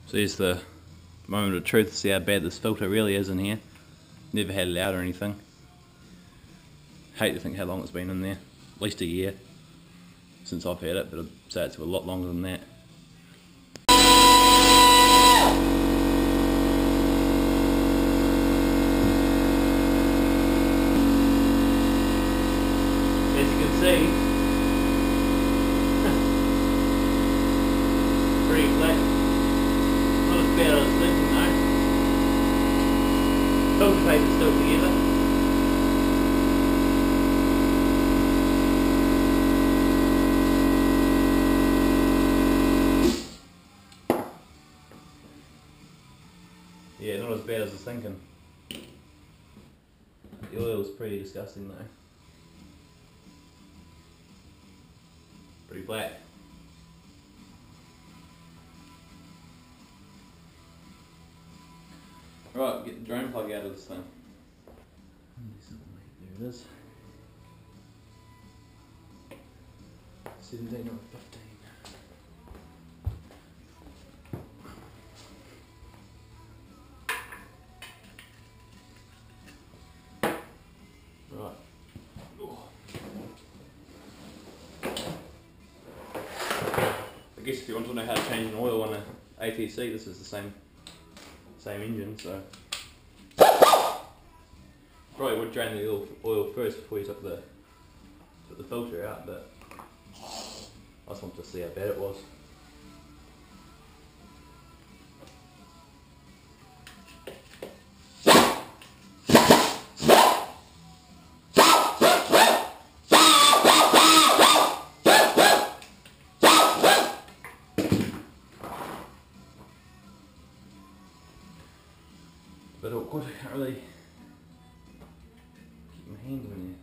So here's the moment of truth to see how bad this filter really is in here. Never had it out or anything. Hate to think how long it's been in there. At least a year since I've had it, but I'd say it's a lot longer than that. As you can see, pretty flat. Not as bad as I was thinking though. Filter paper's still together. Yeah, not as bad as I was thinking. The oil's pretty disgusting though. Pretty black. Right, get the drain plug out of this thing. There it is. 17 or 15. Right. I guess if you want to know how to change an oil on an ATC, this is the same engine, so probably would drain the oil first before you took the filter out, but I just wanted to see how bad it was. A bit awkward, I can't really keep my hand in there.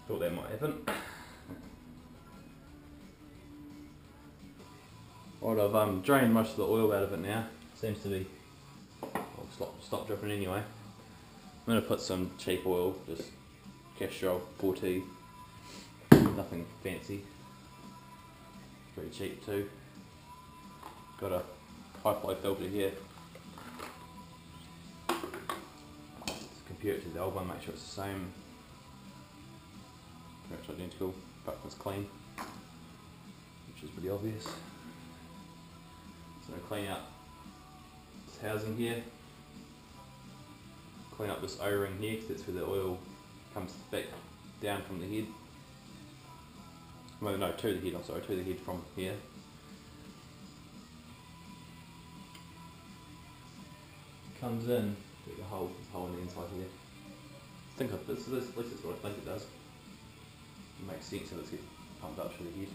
Thought that might happen. Right, I've drained most of the oil out of it now. Seems to be, well, stop dripping anyway. I'm going to put some cheap oil, just Castrol 4T, nothing fancy, pretty cheap too. Got a high flow filter here. Just compare it to the old one, make sure it's the same, pretty much identical, but it's clean, which is pretty obvious. So clean out this housing here, clean up this O-ring here because that's where the oil comes back down from the head. Well, no, to the head, I'm sorry, to the head from here. Comes in, there's a hole in the inside here. I think at least that's what I think it does. It makes sense if it's getting pumped up to the head.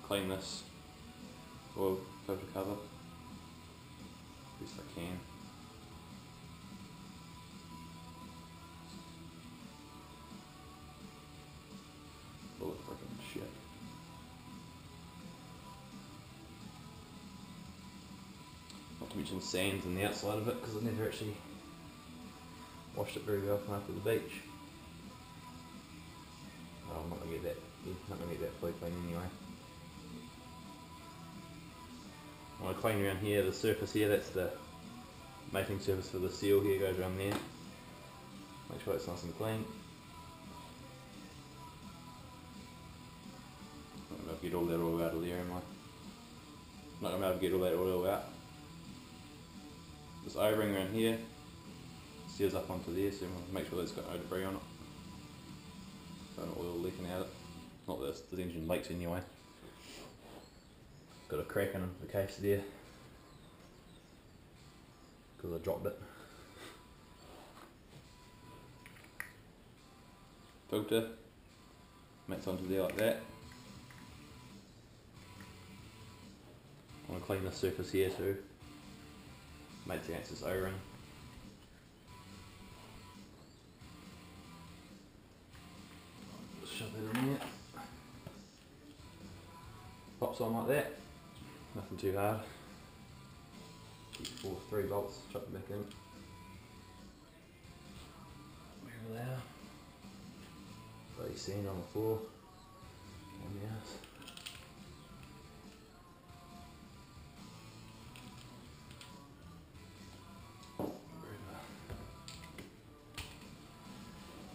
Clean this oil filter cover best I can. Full of freaking shit. Not to mention sand on the outside of it because I've never actually washed it very often after the beach. Oh, I'm not going to get that fully clean anyway. I'm going to clean around here, the surface here, that's the mating surface for the seal here, goes around there. Make sure it's nice and clean. I'm not going to get all that oil out of there, am I? Not going to be able to get all that oil out. This O-ring around here seals up onto there, so make sure that's got no debris on it. So no oil leaking out of it. Not that the engine leaks anyway. Got a crack in the case there because I dropped it. filter, mix onto there like that. I want to clean the surface here too, mates against this O-ring. Shove that in there. Pops on like that, nothing too hard. Keep 3 bolts, chuck it back in. Over there. Bloody sand on the floor. And the ass.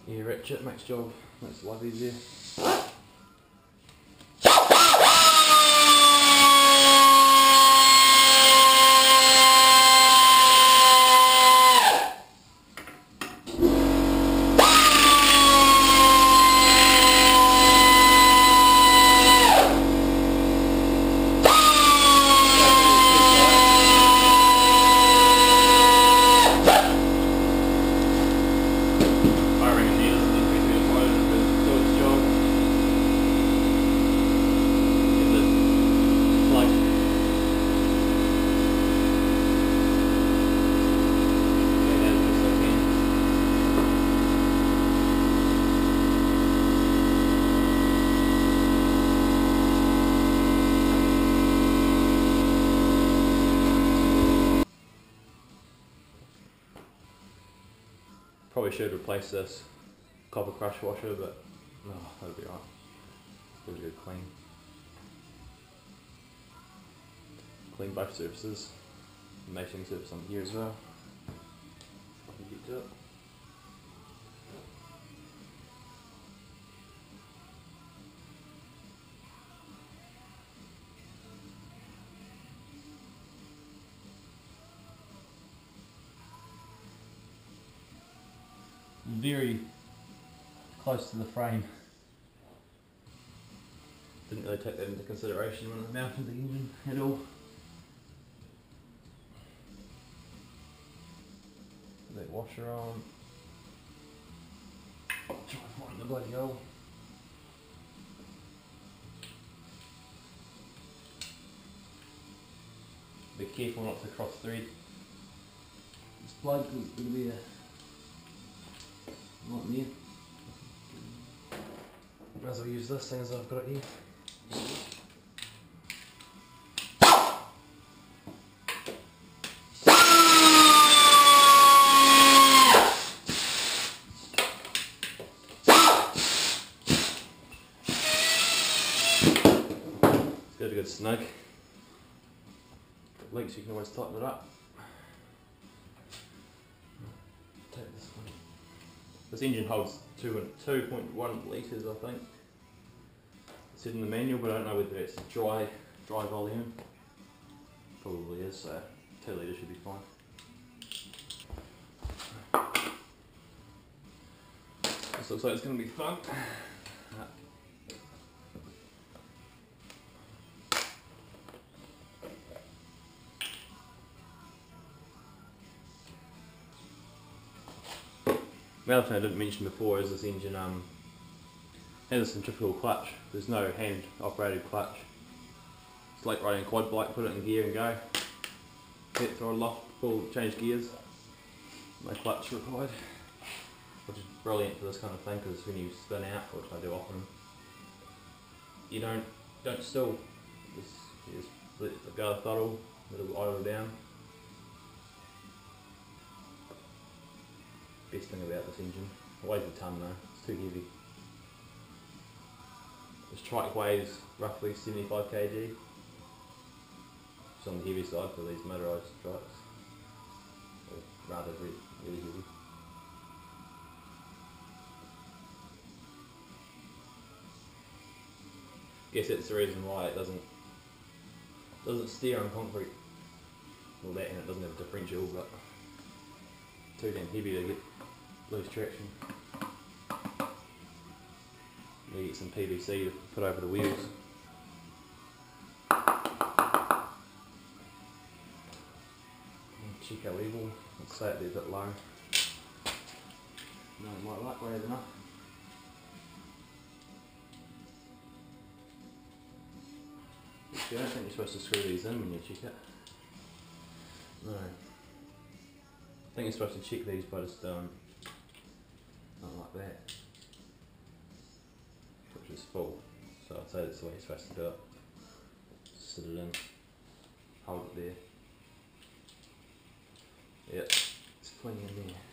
Yeah, ratchet makes life easier. Probably should replace this copper crush washer, but no, that'll be right. Give it a good clean. Clean both surfaces. The mating surface on here as well. Get to it. Very close to the frame. Didn't really take that into consideration when I mounted the engine at all. Put that washer on. Try to find the bloody hole. Be careful not to cross thread. This plug is going to be a not near. Might as well use this thing as I've got it here. It's got a good snug. If it leaks, you can always tighten it up. Take this one. This engine holds 2.1 litres, I think. It said in the manual, but I don't know whether it's dry volume. Probably is, so 2 litres should be fine. This looks like it's going to be fun. The other thing I didn't mention before is this engine has a centrifugal clutch. There's no hand operated clutch. It's like riding a quad bike, put it in gear and go. Hit throttle off, pull, change gears. No clutch required. Which is brilliant for this kind of thing, because when you spin out, which I do often, you don't still. You just let go of the throttle, it'll idle down. Best thing about this engine. It weighs a tonne though, it's too heavy. This Trike weighs roughly 75 kg. It's on the heavy side for these motorised trikes. Or rather really heavy. Guess that's the reason why it doesn't steer on concrete. Well, that, and it doesn't have a differential, but too damn heavy to lose traction. You get some PVC to put over the wheels. Chico Eagle, let's say it'd be a bit low. No, like that, weighs enough. Actually, I don't think you're supposed to screw these in when you check it. No. I think you're supposed to check these by just not like that. Which is full. So I'd say that's the way you're supposed to do it. Sit it in. Hold it there. Yep, there's plenty in there.